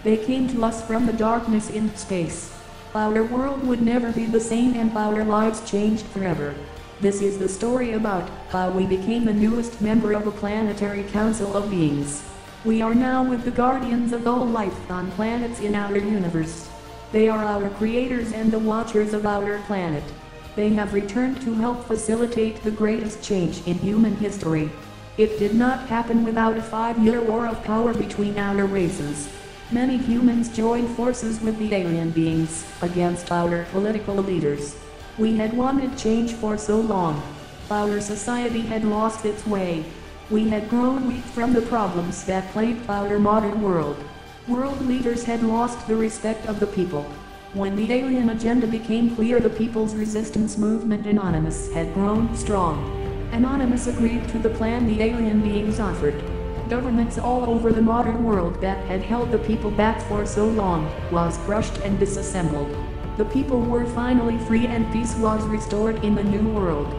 They came to us from the darkness in space. Our world would never be the same and our lives changed forever. This is the story about how we became the newest member of a planetary council of beings. We are now with the guardians of all life on planets in our universe. They are our creators and the watchers of our planet. They have returned to help facilitate the greatest change in human history. It did not happen without a 5-year war of power between our races. Many humans joined forces with the alien beings against our political leaders. We had wanted change for so long. Our society had lost its way. We had grown weak from the problems that plagued our modern world. World leaders had lost the respect of the people. When the alien agenda became clear, the People's Resistance Movement Anonymous had grown strong. Anonymous agreed to the plan the alien beings offered. Governments all over the modern world that had held the people back for so long was crushed and disassembled. The people were finally free and peace was restored in the new world.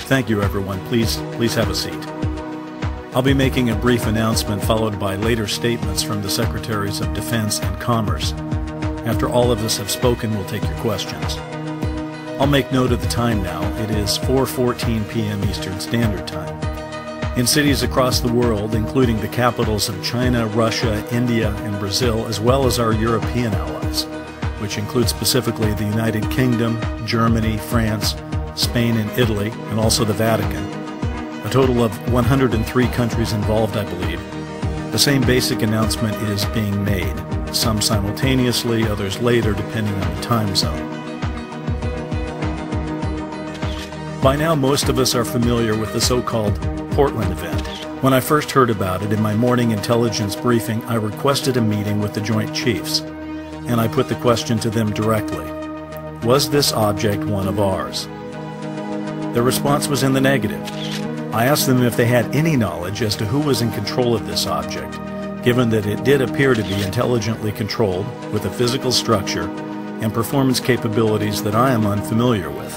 Thank you, everyone. Please have a seat. I'll be making a brief announcement followed by later statements from the Secretaries of Defense and Commerce. After all of us have spoken, we'll take your questions. I'll make note of the time now. It is 4:14 p.m. Eastern Standard Time. In cities across the world, including the capitals of China, Russia, India, and Brazil, as well as our European allies, which include specifically the United Kingdom, Germany, France, Spain and Italy, and also the Vatican. A total of 103 countries involved, I believe. The same basic announcement is being made, some simultaneously, others later, depending on the time zone. By now, most of us are familiar with the so-called Portland event. When I first heard about it in my morning intelligence briefing, I requested a meeting with the Joint Chiefs, and I put the question to them directly. Was this object one of ours? Their response was in the negative. I asked them if they had any knowledge as to who was in control of this object, given that it did appear to be intelligently controlled with a physical structure and performance capabilities that I am unfamiliar with.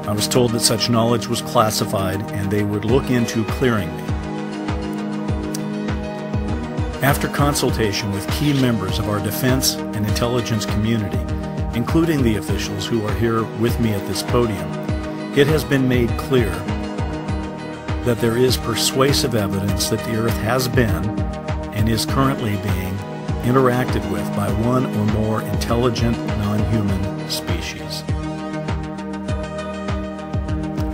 I was told that such knowledge was classified and they would look into clearing me. After consultation with key members of our defense and intelligence community, including the officials who are here with me at this podium, it has been made clear that there is persuasive evidence that the Earth has been and is currently being interacted with by one or more intelligent non-human species.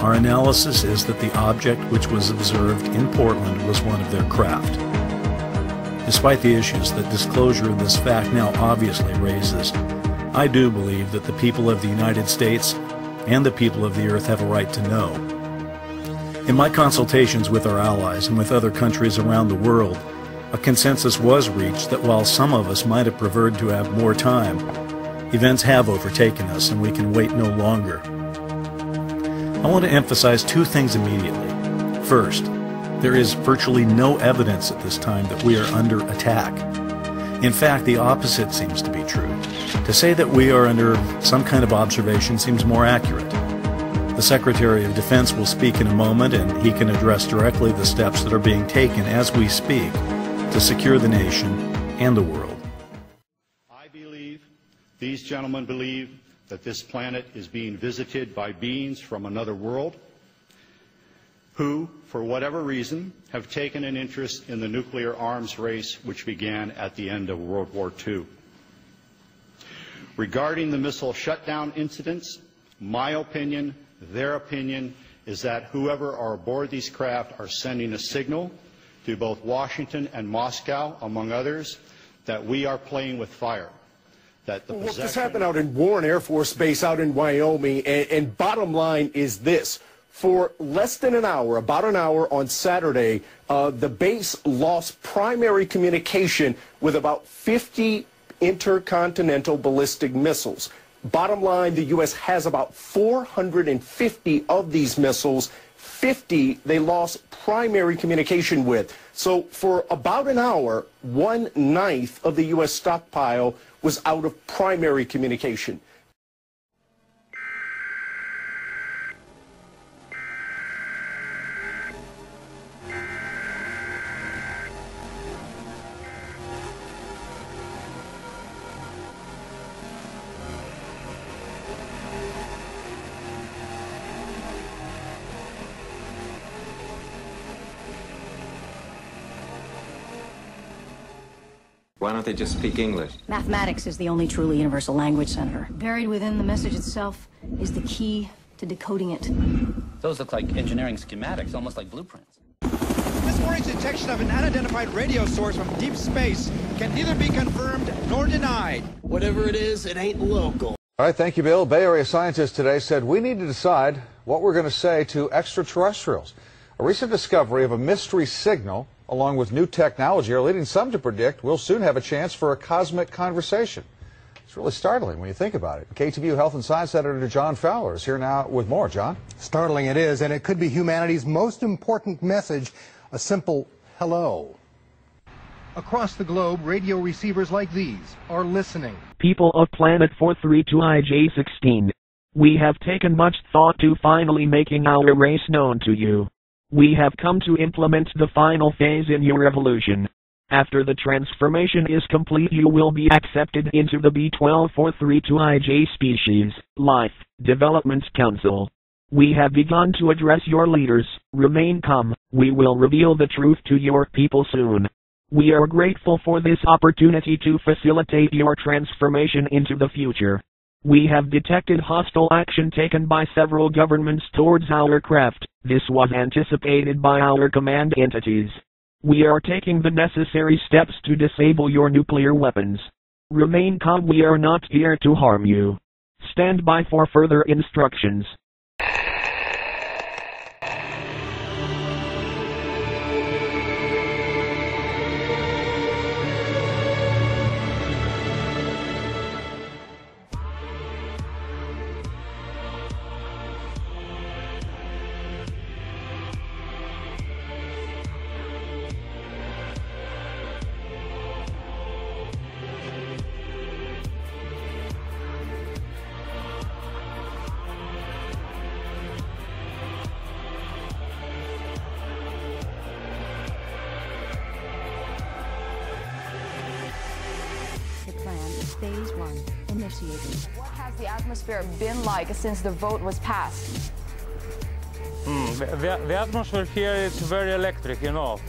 Our analysis is that the object which was observed in Portland was one of their craft. Despite the issues that disclosure of this fact now obviously raises, I do believe that the people of the United States and the people of the Earth have a right to know. In my consultations with our allies and with other countries around the world, a consensus was reached that while some of us might have preferred to have more time, events have overtaken us and we can wait no longer. I want to emphasize two things immediately. First, there is virtually no evidence at this time that we are under attack. In fact, the opposite seems to be true. To say that we are under some kind of observation seems more accurate. The Secretary of Defense will speak in a moment, and he can address directly the steps that are being taken as we speak to secure the nation and the world. I believe, these gentlemen believe, that this planet is being visited by beings from another world who, for whatever reason, have taken an interest in the nuclear arms race which began at the end of World War II. Regarding the missile shutdown incidents, my opinion, their opinion, is that whoever are aboard these craft are sending a signal to both Washington and Moscow, among others, that we are playing with fire. That the Well, this happened out in Warren Air Force Base out in Wyoming, and bottom line is this. For less than an hour, about an hour on Saturday, the base lost primary communication with about 50 intercontinental ballistic missiles. Bottom line, the U.S. has about 450 of these missiles. 50 they lost primary communication with. So for about an hour, 1/9 of the U.S. stockpile was out of primary communication. Why don't they just speak English? Mathematics is the only truly universal language, Senator. Buried within the message itself is the key to decoding it. Those look like engineering schematics, almost like blueprints. This morning's detection of an unidentified radio source from deep space can neither be confirmed nor denied. Whatever it is, it ain't local. All right, thank you, Bill. Bay Area scientists today said we need to decide what we're going to say to extraterrestrials. A recent discovery of a mystery signal, along with new technology, are leading some to predict we'll soon have a chance for a cosmic conversation. It's really startling when you think about it. KTVU Health and Science Editor John Fowler is here now with more. John? Startling it is, and it could be humanity's most important message, a simple hello. Across the globe, radio receivers like these are listening. People of Planet 432IJ16. We have taken much thought to finally making our race known to you. We have come to implement the final phase in your evolution. After the transformation is complete, you will be accepted into the B12432IJ Species Life Development Council. We have begun to address your leaders. Remain calm. We will reveal the truth to your people soon. We are grateful for this opportunity to facilitate your transformation into the future. We have detected hostile action taken by several governments towards our craft. This was anticipated by our command entities. We are taking the necessary steps to disable your nuclear weapons. Remain calm. We are not here to harm you. Stand by for further instructions. Phase 1 initiated. What has the atmosphere been like since the vote was passed? The atmosphere here is very electric, you know,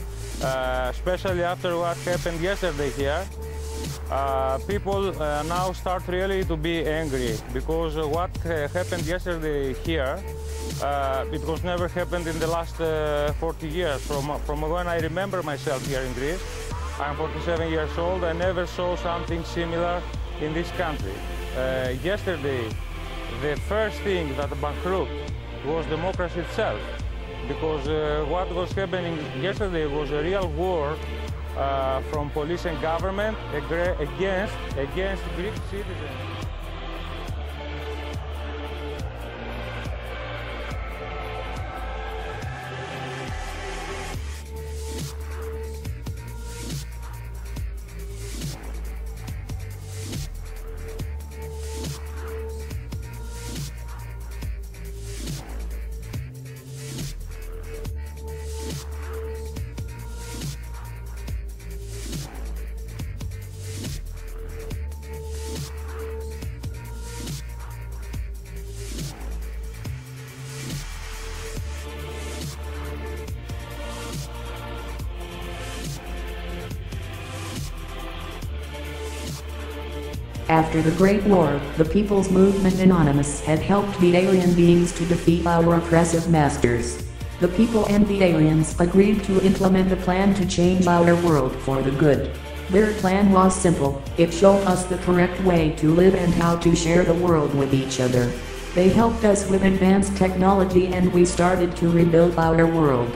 especially after what happened yesterday here. People now start really to be angry because what happened yesterday here, it was never happened in the last 40 years. From when I remember myself here in Greece, I'm 47 years old, I never saw something similar in this country. Yesterday, the first thing that bankrupt was democracy itself, because what was happening yesterday was a real war from police and government against Greek citizens. After the Great War, the People's Movement Anonymous had helped the alien beings to defeat our oppressive masters. The people and the aliens agreed to implement a plan to change our world for the good. Their plan was simple. It showed us the correct way to live and how to share the world with each other. They helped us with advanced technology and we started to rebuild our world.